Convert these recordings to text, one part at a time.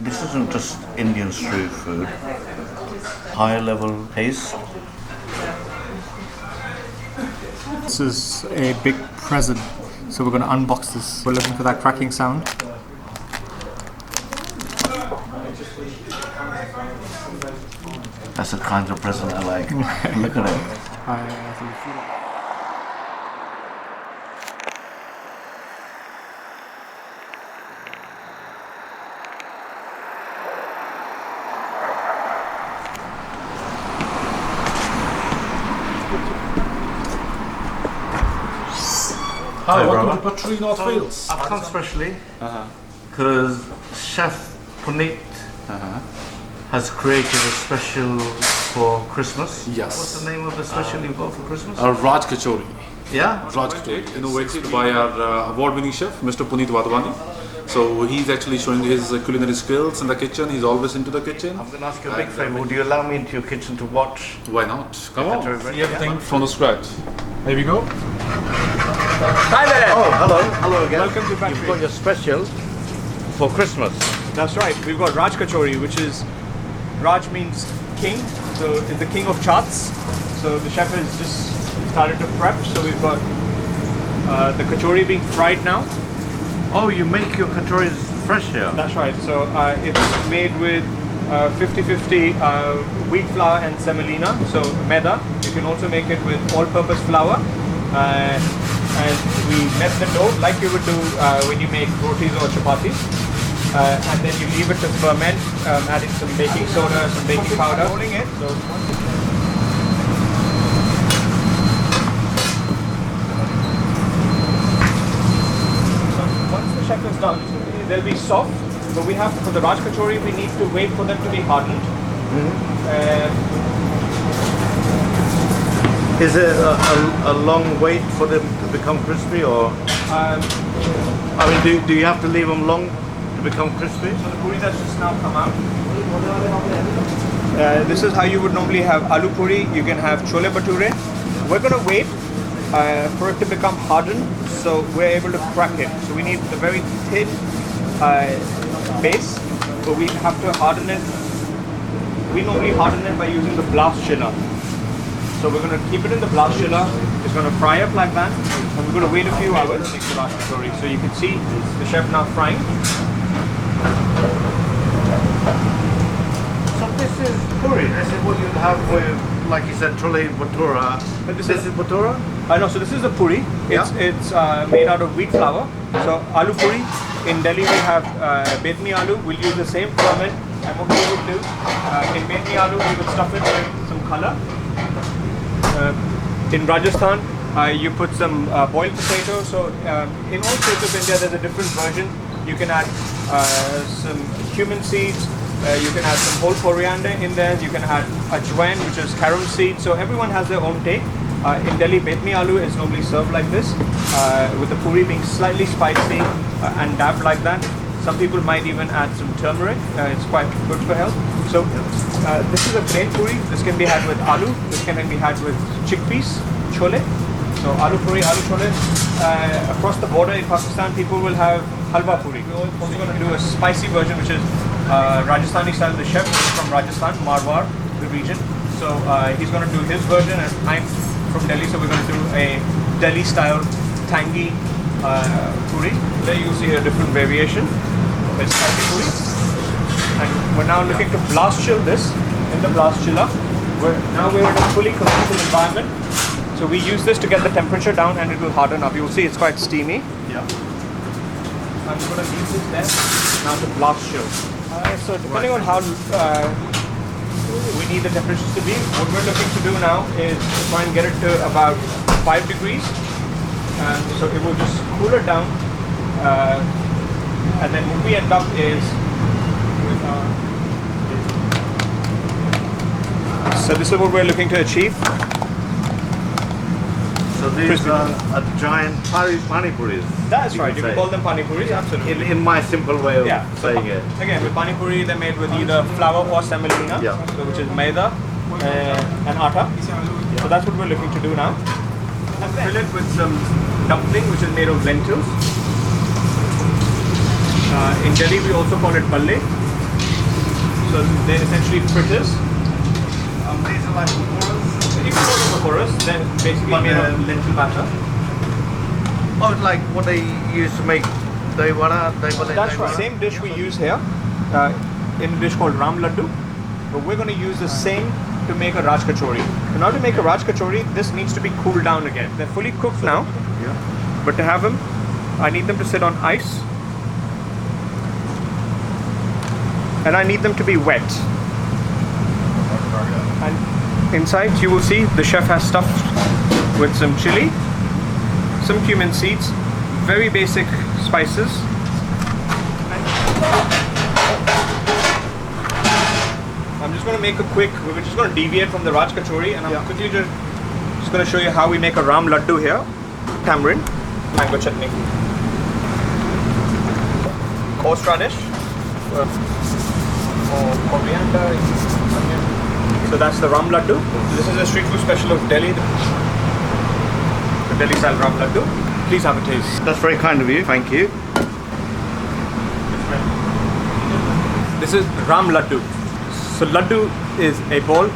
this isn't just Indian street food. Higher level taste. This is a big present, so we're going to unbox this. We're looking for that cracking sound. That's the kind of present I like. Look at it. Hi, welcome to Patri Northfields. I've come specially because Chef Puneet has created a special for Christmas. Yes. What's the name of the special you've got for Christmas? Raj Kachori. Yeah? Raj Katchori, innovated by our award-winning chef, Mr. Puneet Wadwani. So he's actually showing his culinary skills in the kitchen. He's always into the kitchen. I'm going to ask you a big favour. Would you allow me into your kitchen to watch? Why not? Come on. See everything from the scratch. Here we go. Hi there! Oh, hello. Hello again. Welcome to Patri. You've got your special for Christmas. That's right. We've got Raj Kachori, which is Raj means king, so it's the king of chaats. So the chef has just started to prep. So we've got the kachori being fried now. Oh, you make your kachoris fresh here? That's right. So it's made with 50-50 wheat flour and semolina, so maida. You can also make it with all-purpose flour. And we mess the dough like you would do when you make rotis or chapatis. And then you leave it to ferment, adding some baking soda, some baking powder. Rolling it. So once the chef is done, they'll be soft. But we have, for the Raj Kachori, we need to wait for them to be hardened. Is it a long wait for them to become crispy, or? I mean, do you have to leave them long to become crispy? So the puri that's just now come out. This is how you would normally have aloo puri. You can have chole bhature. We're going to wait for it to become hardened, so we're able to crack it. So we need the very thin base, but we have to harden it. We normally harden it by using the blast chiller. So we're going to keep it in the blast chiller. It's going to fry up like that, and we're going to wait a few hours to make the Raj Kachori. So you can see the chef now frying. So this is puri. This is what you'd have with, like you said, chole bhatura. But This is bhatura? No, so this is the puri. It's made out of wheat flour. So aloo puri. In Delhi we have betmi aloo. We'll use the same ferment. And what we would do in betmi aloo, we would stuff it with some color. In Rajasthan, you put some boiled potato. So in all states of India, there's a different version. You can add some cumin seeds. You can add some whole coriander in there. You can add ajwain, which is carom seed. So everyone has their own take. In Delhi, betmi aloo is normally served like this, with the puri being slightly spicy and dabbed like that. Some people might even add some turmeric. It's quite good for health. So this is a plain puri. This can be had with aloo. This can be had with chickpeas, chole. So aloo puri, aloo chole. Across the border in Pakistan, people will have halwa puri. We're also going to do a spicy version, which is Rajastani style. The chef is from Rajasthan, Marwar, the region. So he's going to do his version, and I'm from Delhi, so we're going to do a Delhi style tangy puri. There you see a different variation. It's spicy puri. And we're now looking to blast chill this in the blast chiller. We're in a fully controlled environment. So we use this to get the temperature down, and it will harden up. You'll see it's quite steamy. Yeah. I'm going to leave this there now to blast chill. So depending on how we need the temperatures to be, what we're looking to do now is to try and get it to about 5 degrees. So it will just cool it down. And then what we end up is so this is what we're looking to achieve. So these are a giant pani puris. That's right, you can call them pani puris, absolutely. In my simple way of saying it. Again, with pani puri, they're made with either flour or semolina, so which is maida and atta. So that's what we're looking to do now. And fill it with some dumpling, which is made of lentils. In Delhi, we also call it Bhalla. So they're essentially fritters. These are like pakoras. You can call them pakoras. They're basically made of lentil batter. Oh, it's like what they used to make dahi vada, That's right. Same dish we use here in a dish called Ram Laddu. But we're going to use the same to make a Raj Kachori. In order to make a Raj Kachori, this needs to be cooled down again. They're fully cooked now. Yeah. But to have them, I need them to sit on ice. And I need them to be wet. And inside you will see the chef has stuffed with some chili, some cumin seeds, very basic spices. I'm just going to make a quick, we're just going to deviate from the Raj Kachori and I'm quickly just going to show you how we make a Ram Laddu here. Tamarind, mango chutney, horseradish, coriander, onion. So that's the Ram Laddu. This is a street food special of Delhi, the Delhi style Ram Laddu. Please have a taste. That's very kind of you, thank you. This is Ram Laddu. So Laddu is a ball.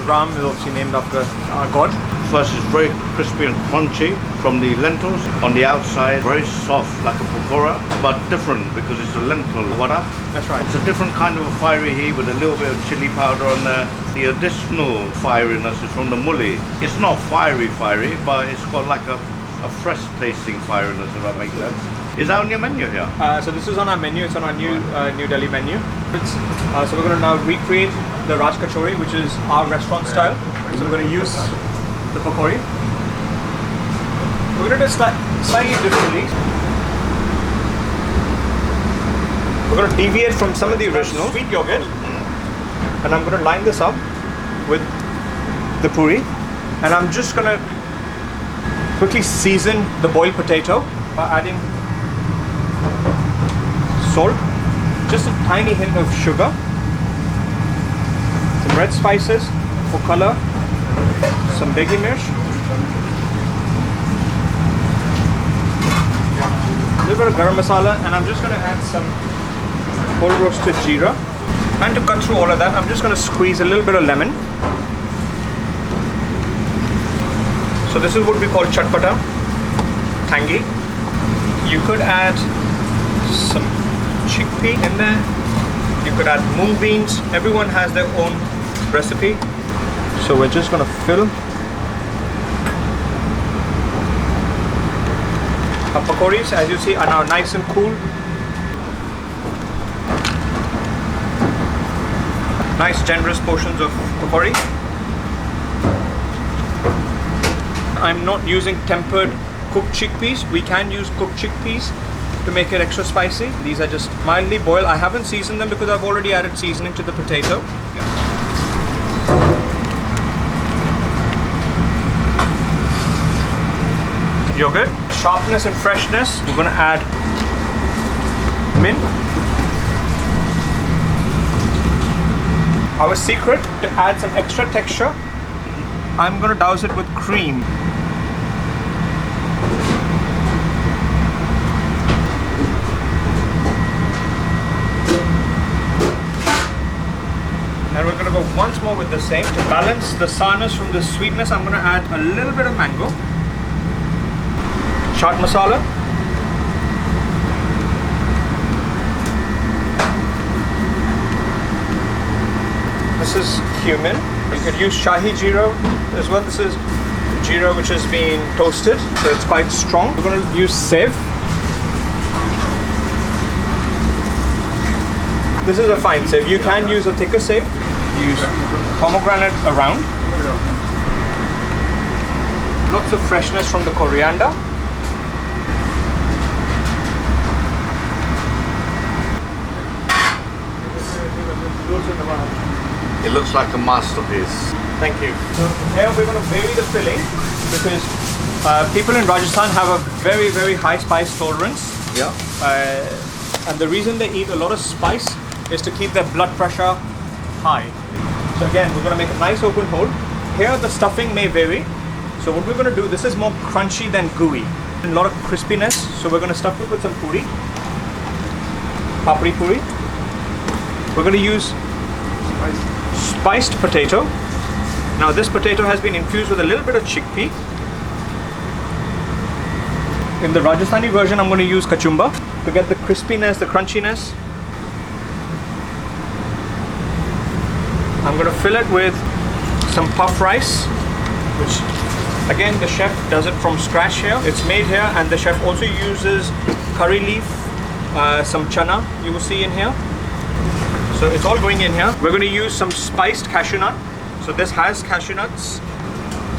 Ram is obviously named after our god. First, it's very crispy and crunchy from the lentils. On the outside, very soft like a pakora, but different because it's a lentil vada. That's right. It's a different kind of a fiery heat with a little bit of chili powder on there. The additional fieriness is from the muli. It's not fiery, but it's got like a fresh tasting fieriness, if that makes sense. Is that on your menu here? So this is on our menu. It's on our new Delhi menu. So we're going to now recreate the Raj Kachori, which is our restaurant style. So we're going to use the pakori. We're going to do it slightly differently. We're going to deviate from some of the original sweet yogurt, and I'm going to line this up with the puri, and I'm just going to quickly season the boiled potato by adding salt, just a tiny hint of sugar, some red spices for color, some degi mirch, a little bit of garam masala, and I'm just going to add some whole roasted jeera. And to cut through all of that, I'm just going to squeeze a little bit of lemon. So this is what we call chatpata, tangy. You could add some chickpea in there. You could add mung beans. Everyone has their own recipe. So we're just going to fill our pakoris, as you see, are now nice and cool. Nice generous portions of pakori. I'm not using tempered cooked chickpeas. We can use cooked chickpeas to make it extra spicy. These are just mildly boiled. I haven't seasoned them because I've already added seasoning to the potato. Yogurt, sharpness and freshness. We're going to add mint. Our secret to add some extra texture, I'm going to douse it with cream. And we're going to go once more with the same. To balance the sourness from the sweetness, I'm going to add a little bit of mango. Chaat masala. This is cumin. You could use shahi jeera as well. This is jeera which has been toasted, so it's quite strong. We're going to use sev. This is a fine sev. You can use a thicker sev. Use pomegranate around. Lots of freshness from the coriander. It looks like a masterpiece. Thank you. So here we're going to vary the filling because people in Rajasthan have a very, very high spice tolerance. Yeah. And the reason they eat a lot of spice is to keep their blood pressure high. So again, we're going to make a nice open hole. Here the stuffing may vary. So what we're going to do, this is more crunchy than gooey. A lot of crispiness. So we're going to stuff it with some puri. Papri puri. We're going to use spiced potato. Now this potato has been infused with a little bit of chickpea. In the Rajastani version, I'm going to use kachumba to get the crispiness, the crunchiness. I'm going to fill it with some puff rice, which again the chef does it from scratch here. It's made here, and the chef also uses curry leaf, some chana you will see in here. So it's all going in here. We're going to use some spiced cashew nut. So this has cashew nuts,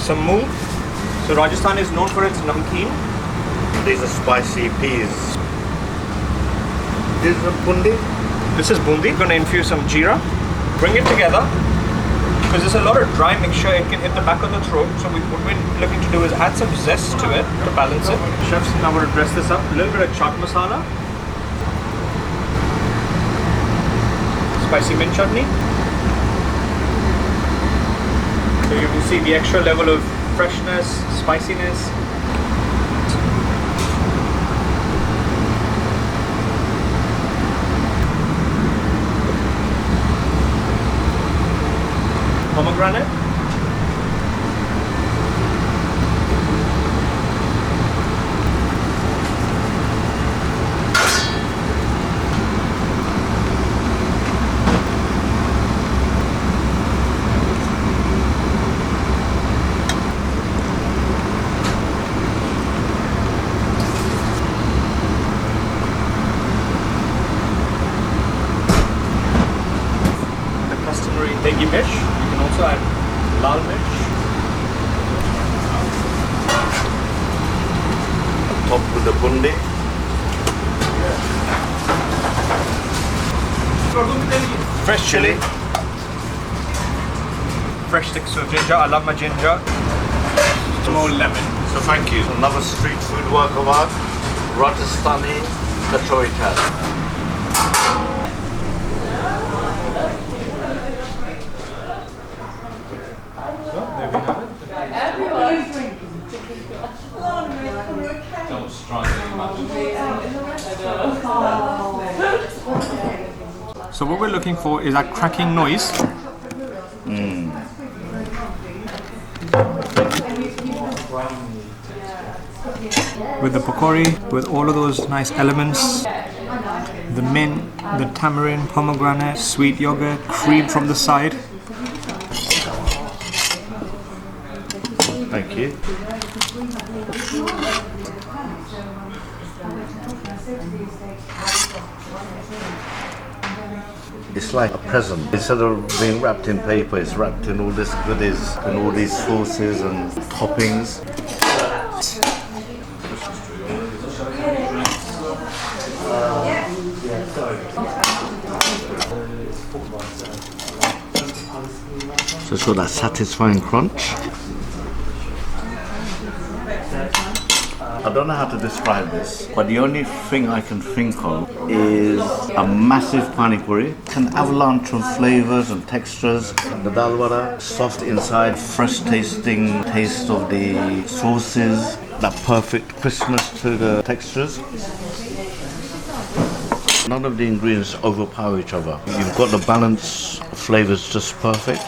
some moong. So Rajasthan is known for its namkeen. These are spicy peas. This is bundi. This is bundi. We're going to infuse some jeera. Bring it together. Because there's a lot of dry mixture, it can hit the back of the throat. So what we're looking to do is add some zest to it to balance it. Chef's now going to dress this up. A little bit of chaat masala. Spicy mint chutney. So you will see the extra level of freshness, spiciness. Pomegranate. The customary Dahi mesh. Also add lal mirch. Top with the bundi. Fresh chili. Fresh sticks of ginger. I love my ginger. More lemon. So thank you. Another street food work of art. Rajastani Kachori Chaat. So what we're looking for is that cracking noise. With the pakori, with all of those nice elements. The mint, the tamarind, pomegranate, sweet yogurt, cream from the side. Thank you. It's like a present. Instead of being wrapped in paper, it's wrapped in all this goodies and all these sauces and toppings. So it's got that satisfying crunch. I don't know how to describe this, but the only thing I can think of is a massive pani puri. It's an avalanche of flavors and textures. The dal vada, soft inside, fresh tasting taste of the sauces, that perfect crispness to the textures. None of the ingredients overpower each other. You've got the balance of flavors just perfect.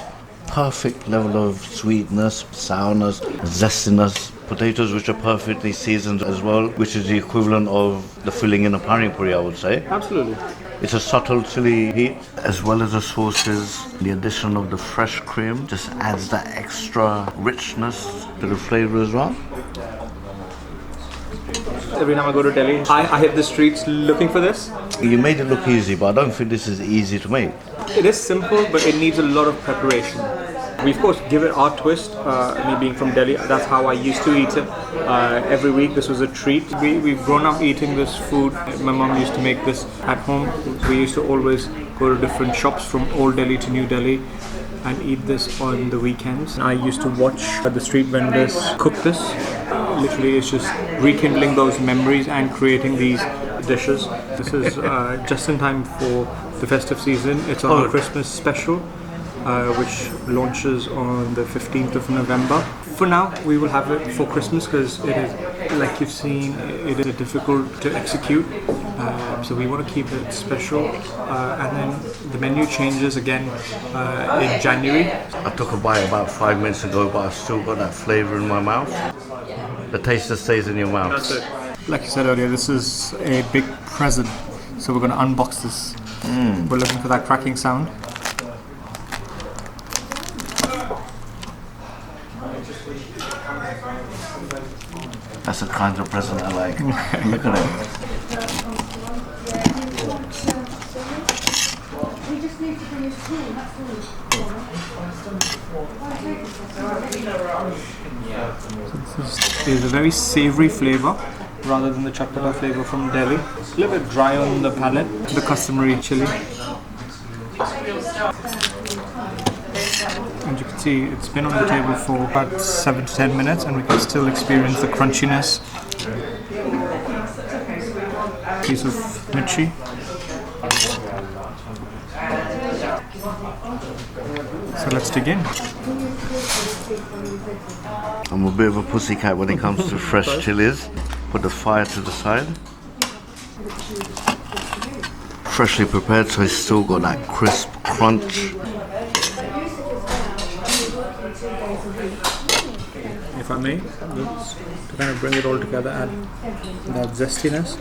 Perfect level of sweetness, sourness, zestiness. Potatoes which are perfectly seasoned as well, which is the equivalent of the filling in a pani puri, I would say. Absolutely. It's a subtle chili heat, as well as the sauces. The addition of the fresh cream just adds that extra richness to the flavor as well. Every time I go to Delhi, I hit the streets looking for this. You made it look easy, but I don't think this is easy to make. It is simple, but it needs a lot of preparation. We of course give it our twist, me being from Delhi, that's how I used to eat it. Every week this was a treat. We've grown up eating this food. My mom used to make this at home. We used to always go to different shops from Old Delhi to New Delhi and eat this on the weekends. I used to watch the street vendors cook this. Literally it's just rekindling those memories and creating these dishes. This is just in time for the festive season. It's our Christmas special. Which launches on the 15th of November. For now, we will have it for Christmas because it is, like you've seen, it is difficult to execute. So we want to keep it special, and then the menu changes again in January. I took a bite about 5 minutes ago, but I've still got that flavour in my mouth. The taste just stays in your mouth. That's it. Like you said earlier, this is a big present, so we're going to unbox this. We're looking for that cracking sound. That's the kind of present I like. Look at it. This is a very savoury flavour rather than the chatpata flavour from Delhi. It's a little bit dry on the palate. The customary chilli. And you can see it's been on the table for about 7 to 10 minutes and we can still experience the crunchiness. Piece of Mithi. So let's dig in. I'm a bit of a pussycat when it comes to fresh chilies. Put the fire to the side. Freshly prepared, so it's still got that crisp crunch. If I may, let's kind of bring it all together and that zestiness.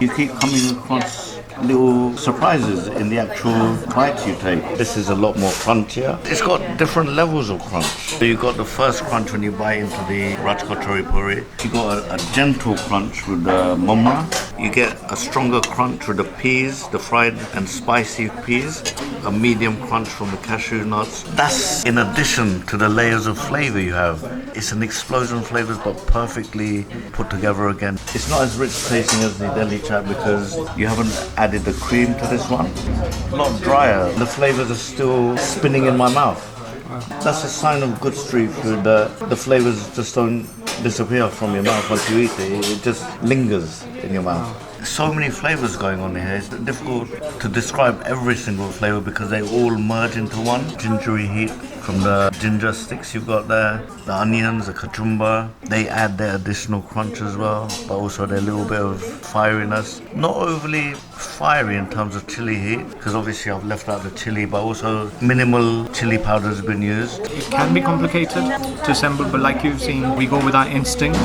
You keep coming across little surprises in the actual bites you take. This is a lot more crunchier. It's got different levels of crunch. So you got the first crunch when you bite into the Raj Kachori puri. You got a gentle crunch with the mumra. You get a stronger crunch with the peas, the fried and spicy peas. A medium crunch from the cashew nuts. That's in addition to the layers of flavour you have. It's an explosion of flavours but perfectly put together again. It's not as rich tasting as the Delhi chaat because you haven't added the cream to this one. A lot drier. The flavours are still spinning in my mouth. That's a sign of good street food. The flavours just don't disappear from your mouth once you eat it. It just lingers in your mouth. So many flavours going on here. It's difficult to describe every single flavour because they all merge into one. Gingery heat from the ginger sticks you've got there, the onions, the kachumba. They add their additional crunch as well, but also their little bit of fieriness. Not overly fiery in terms of chili heat, because obviously I've left out the chili, but also minimal chili powder has been used. It can be complicated to assemble, but like you've seen, we go with our instincts.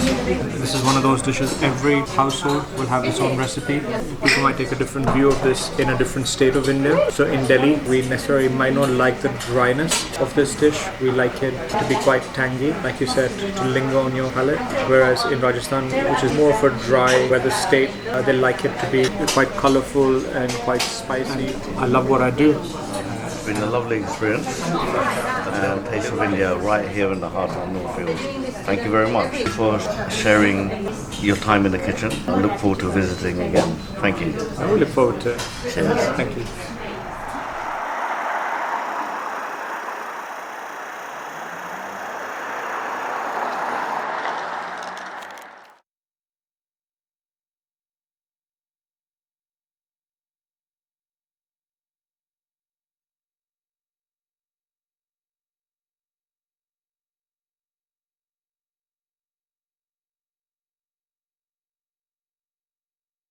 This is one of those dishes every household will have its own recipe. People might take a different view of this in a different state of India. So in Delhi, we necessarily might not like the dryness of this dish. We like it to be quite tangy, like you said, to linger on your palate. Whereas in Rajasthan, which is more of a dry weather state, they like it to be quite colourful and quite spicy. I love what I do. It's been a lovely experience. Taste of India right here in the heart of Northfield. Thank you very much for sharing your time in the kitchen. I look forward to visiting again. Thank you. I will look forward to it. Cheers. Thank you.